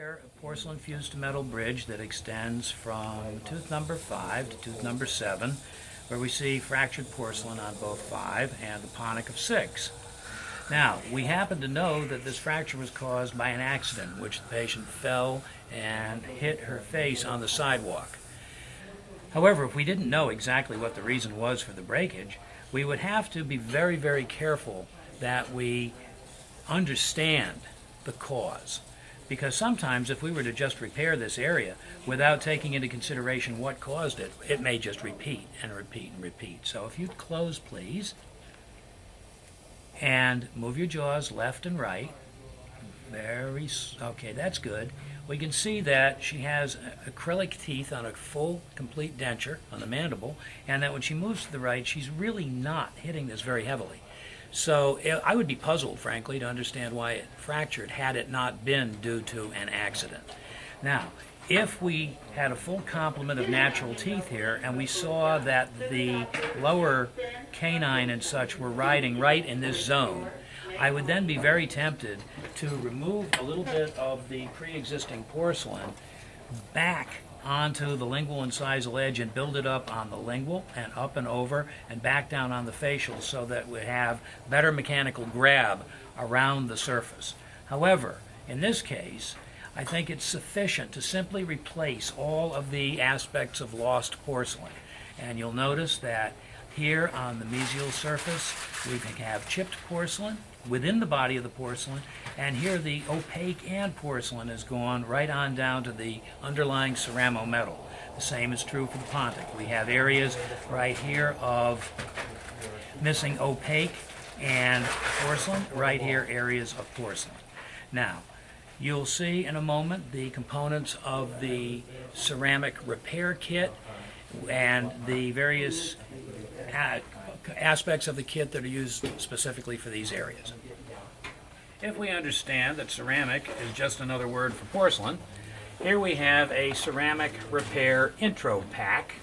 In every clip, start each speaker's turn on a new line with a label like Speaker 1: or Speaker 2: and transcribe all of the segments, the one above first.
Speaker 1: here a porcelain fused to metal bridge that extends from tooth number 5 to tooth number 7, where we see fractured porcelain on both 5 and the ponic of 6. Now, we happen to know that this fracture was caused by an accident in which the patient fell and hit her face on the sidewalk. However, if we didn't know exactly what the reason was for the breakage, we would have to be very, very careful that we understand the cause. Because sometimes if we were to just repair this area without taking into consideration what caused it, it may just repeat and repeat and repeat. So if you'd close, please, and move your jaws left and right. Okay, that's good. We can see that she has acrylic teeth on a full, complete denture on the mandible, and that when she moves to the right, she's really not hitting this very heavily. So I would be puzzled, frankly, to understand why it fractured had it not been due to an accident. Now, if we had a full complement of natural teeth here and we saw that the lower canine and such were riding right in this zone, I would then be very tempted to remove a little bit of the pre-existing porcelain back onto the lingual incisal edge and build it up on the lingual and up and over and back down on the facial so that we have better mechanical grab around the surface. However, in this case, I think it's sufficient to simply replace all of the aspects of lost porcelain. And you'll notice that here on the mesial surface, we have chipped porcelain within the body of the porcelain, and here the opaque and porcelain is gone right on down to the underlying ceramo metal. The same is true for the pontic. We have areas right here of missing opaque and porcelain, right here areas of porcelain. Now, you'll see in a moment the components of the ceramic repair kit and the various aspects of the kit that are used specifically for these areas. If we understand that ceramic is just another word for porcelain, here we have a ceramic repair intro pack,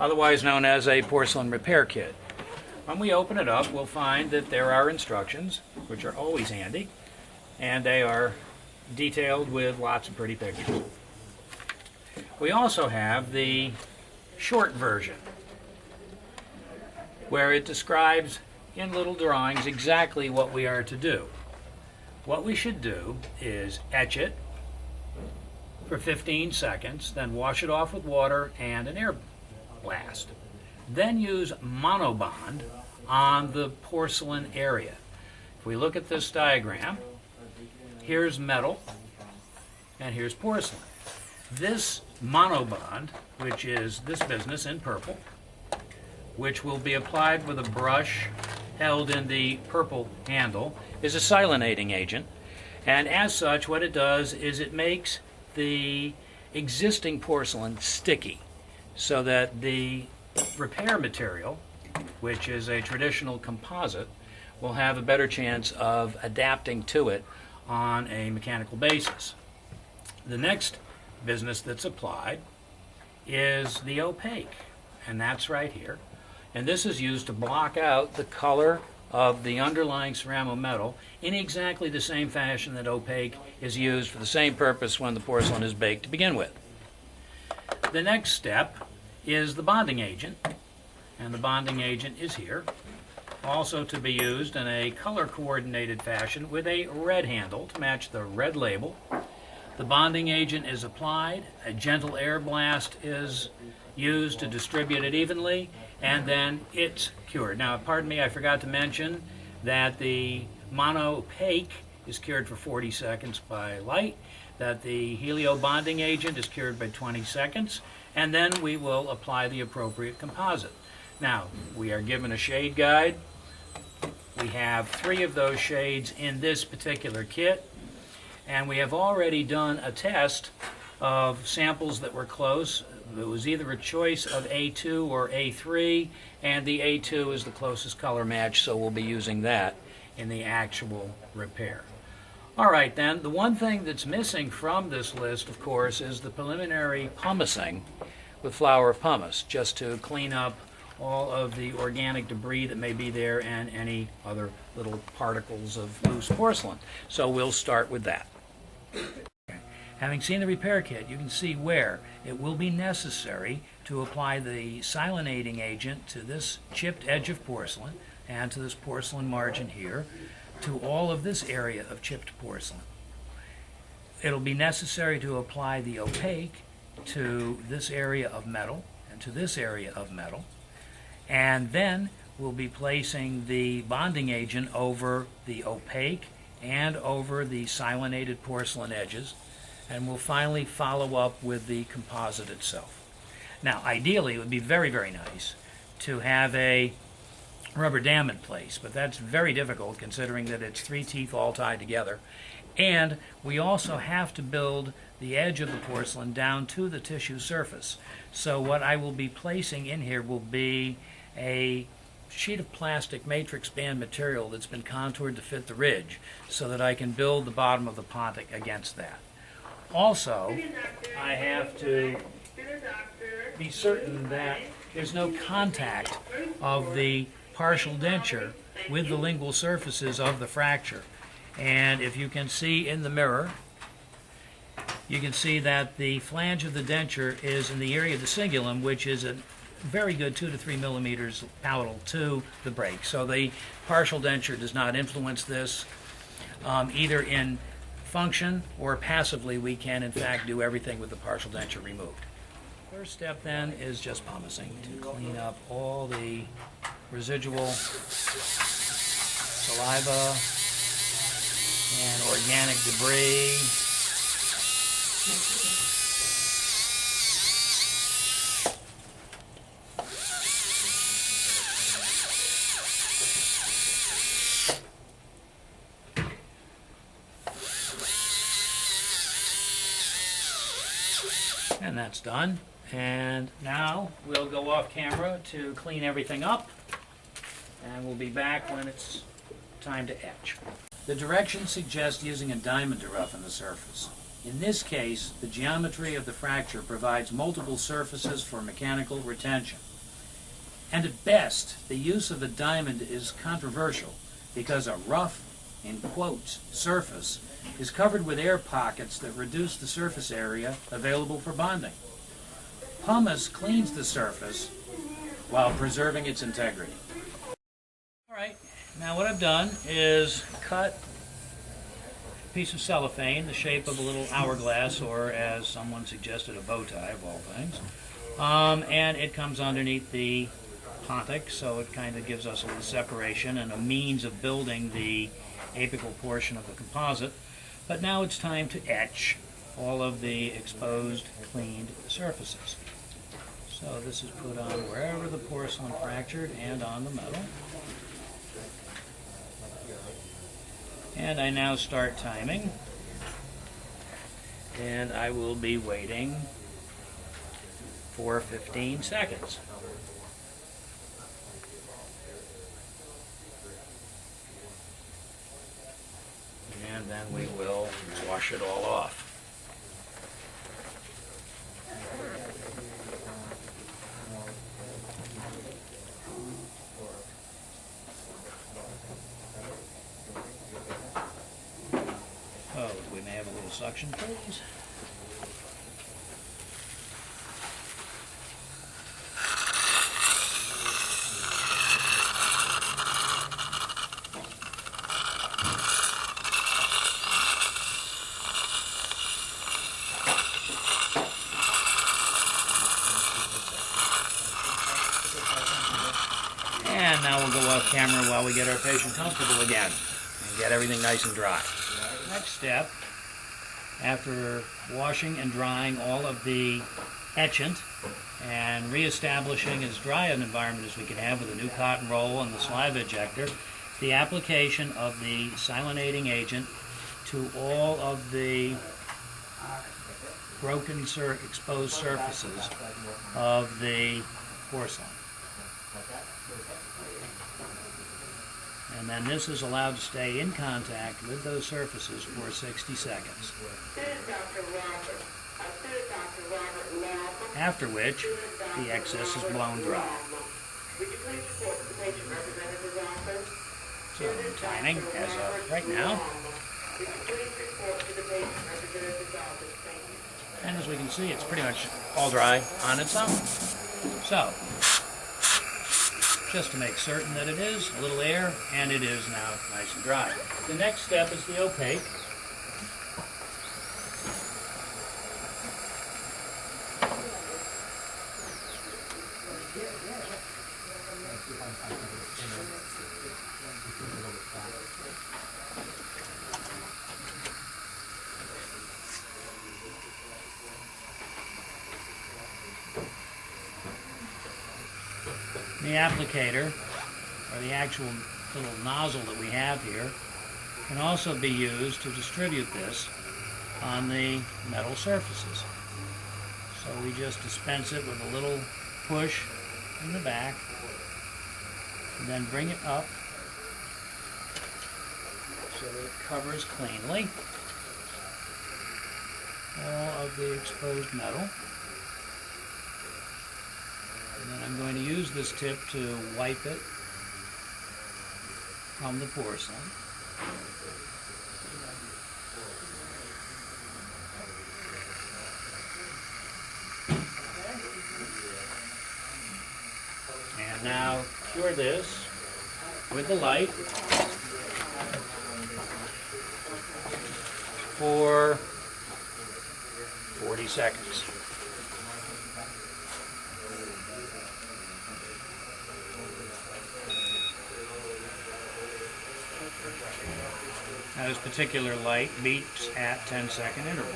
Speaker 1: otherwise known as a porcelain repair kit. When we open it up, we'll find that there are instructions, which are always handy, and they are detailed with lots of pretty pictures. We also have the short version, where it describes in little drawings exactly what we are to do. What we should do is etch it for 15 seconds, then wash it off with water and an air blast. Then use monobond on the porcelain area. If we look at this diagram, here's metal and here's porcelain. This monobond, which is this business in purple, which will be applied with a brush held in the purple handle, is a silinating agent. And as such, what it does is it makes the existing porcelain sticky so that the repair material, which is a traditional composite, will have a better chance of adapting to it on a mechanical basis. The next business that's applied is the opaque, and that's right here. And this is used to block out the color of the underlying ceramo metal in exactly the same fashion that opaque is used for the same purpose when the porcelain is baked to begin with. The next step is the bonding agent, and the bonding agent is here, also to be used in a color-coordinated fashion with a red handle to match the red label. The bonding agent is applied, a gentle air blast is used to distribute it evenly, and then it's cured. Now, pardon me, I forgot to mention that the mono-opaque is cured for 40 seconds by light, that the helio bonding agent is cured by 20 seconds, and then we will apply the appropriate composite. Now, we are given a shade guide. We have 3 of those shades in this particular kit, and we have already done a test of samples that were close. It was either a choice of A2 or A3, and the A2 is the closest color match, so we'll be using that in the actual repair. All right, then, the one thing that's missing from this list, of course, is the preliminary pumicing with flour of pumice, just to clean up all of the organic debris that may be there and any other little particles of loose porcelain. So we'll start with that. Having seen the repair kit, you can see where it will be necessary to apply the silanating agent to this chipped edge of porcelain and to this porcelain margin here, to all of this area of chipped porcelain. It'll be necessary to apply the opaque to this area of metal and to this area of metal, and then we'll be placing the bonding agent over the opaque and over the silanated porcelain edges, and we'll finally follow up with the composite itself. Now, ideally, it would be very, very nice to have a rubber dam in place, but that's very difficult considering that it's 3 teeth all tied together. And we also have to build the edge of the porcelain down to the tissue surface. So what I will be placing in here will be a sheet of plastic matrix band material that's been contoured to fit the ridge so that I can build the bottom of the pontic against that. Also, I have to be certain that there's no contact of the partial denture with the lingual surfaces of the fracture. And if you can see in the mirror, you can see that the flange of the denture is in the area of the cingulum, which is a very good 2 to 3 millimeters palatal to the break. So the partial denture does not influence this, either in function or passively. We can in fact do everything with the partial denture removed. First step then is just pumicing to clean up all the residual saliva and organic debris. And that's done. And now we'll go off camera to clean everything up, and we'll be back when it's time to etch. The directions suggest using a diamond to roughen the surface. In this case, the geometry of the fracture provides multiple surfaces for mechanical retention. And at best, the use of a diamond is controversial because a rough, in quotes, surface is covered with air pockets that reduce the surface area available for bonding. Pumice cleans the surface while preserving its integrity. All right, now what I've done is cut a piece of cellophane, the shape of a little hourglass, or as someone suggested, a bow tie of all things. And it comes underneath the pontic, so it kind of gives us a little separation and a means of building the apical portion of the composite. But now it's time to etch all of the exposed, cleaned surfaces. So this is put on wherever the porcelain fractured and on the metal. And I now start timing. And I will be waiting for 15 seconds. And then we will wash it all off. Oh, we may have a little suction, please. And now we'll go off camera while we get our patient comfortable again and get everything nice and dry. Next step, after washing and drying all of the etchant and reestablishing as dry an environment as we can have with a new cotton roll and the saliva ejector, the application of the silanating agent to all of the broken exposed surfaces of the porcelain. And then this is allowed to stay in contact with those surfaces for 60 seconds. After which, the excess is blown dry. So, timing as of right now. And as we can see, it's pretty much all dry on its own. So, just to make certain that it is, a little air, and it is now nice and dry. The next step is the opaque. The applicator, or the actual little nozzle that we have here, can also be used to distribute this on the metal surfaces. So we just dispense it with a little push in the back, and then bring it up so that it covers cleanly all of the exposed metal. And then I'm going to use this tip to wipe it from the porcelain. And now cure this with the light for 40 seconds. Now, this particular light beeps at 10-second intervals.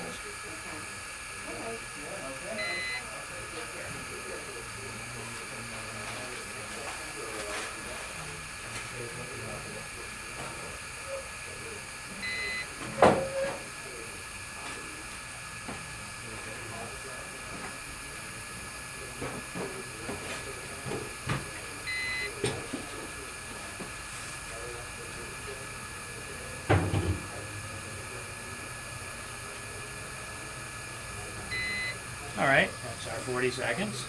Speaker 1: All right, that's our 40 seconds.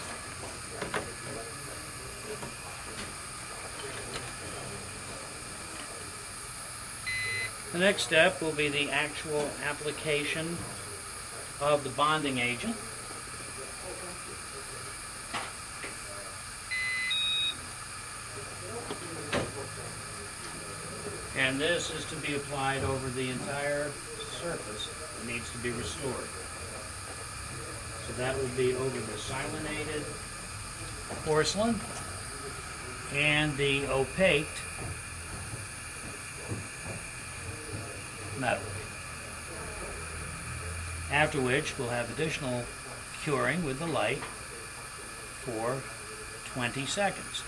Speaker 1: The next step will be the actual application of the bonding agent. And this is to be applied over the entire surface that needs to be restored. So that would be over the silinated porcelain and the opaqued metal. After which we'll have additional curing with the light for 20 seconds.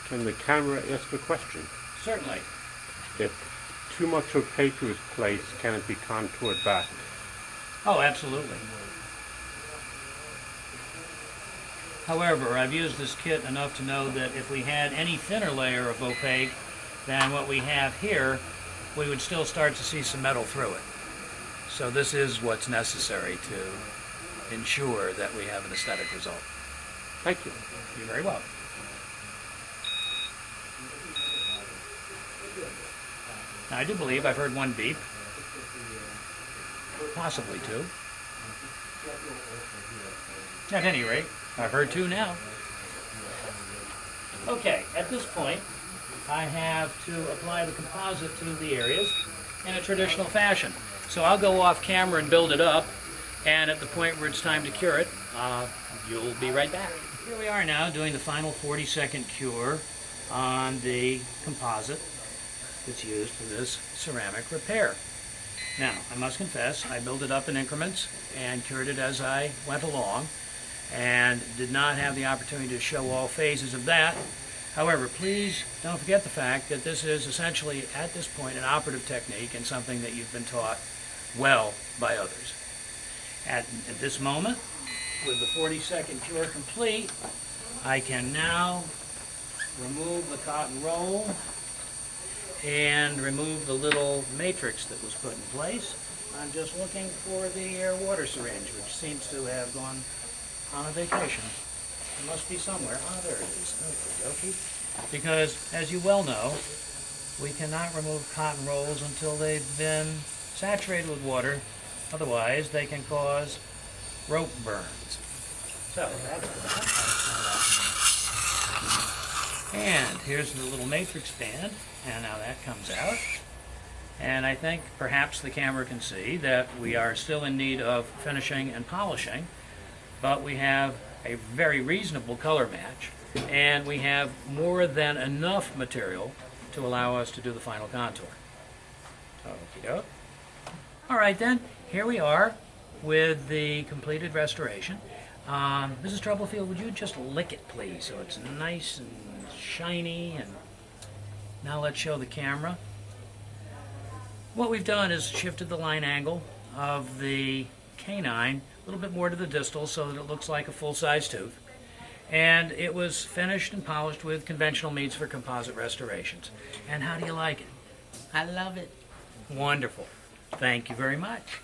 Speaker 2: Can the camera ask a question?
Speaker 1: Certainly.
Speaker 2: If too much opaque is placed, can it be contoured back?
Speaker 1: Oh, absolutely. However, I've used this kit enough to know that if we had any thinner layer of opaque than what we have here, we would still start to see some metal through it. So this is what's necessary to ensure that we have an aesthetic result.
Speaker 2: Thank you.
Speaker 1: You're very welcome. Now, I do believe I've heard one beep, possibly two. At any rate, I've heard two now. Okay, at this point, I have to apply the composite to the areas in a traditional fashion. So I'll go off camera and build it up, and at the point where it's time to cure it, you'll be right back. Here we are now doing the final 40-second cure on the composite that's used for this ceramic repair. Now, I must confess, I built it up in increments and cured it as I went along, and did not have the opportunity to show all phases of that. However, please don't forget the fact that this is essentially, at this point, an operative technique and something that you've been taught well by others. At this moment, with the 40-second cure complete, I can now remove the cotton roll and remove the little matrix that was put in place. I'm just looking for the water syringe, which seems to have gone on a vacation. It must be somewhere. Ah, there it is. Okey dokey. Because, as you well know, we cannot remove cotton rolls until they've been saturated with water. Otherwise, they can cause rope burns. So, that's that. And here's the little matrix band, and now that comes out. And I think perhaps the camera can see that we are still in need of finishing and polishing, but we have a very reasonable color match, and we have more than enough material to allow us to do the final contour. Okie doke. All right then, here we are with the completed restoration. Mrs. Troublefield, would you just lick it, please, so it's nice and shiny? And now let's show the camera. What we've done is shifted the line angle of the canine a little bit more to the distal so that it looks like a full-size tooth. And it was finished and polished with conventional meats for composite restorations. And how do you like it?
Speaker 3: I love it.
Speaker 1: Wonderful. Thank you very much.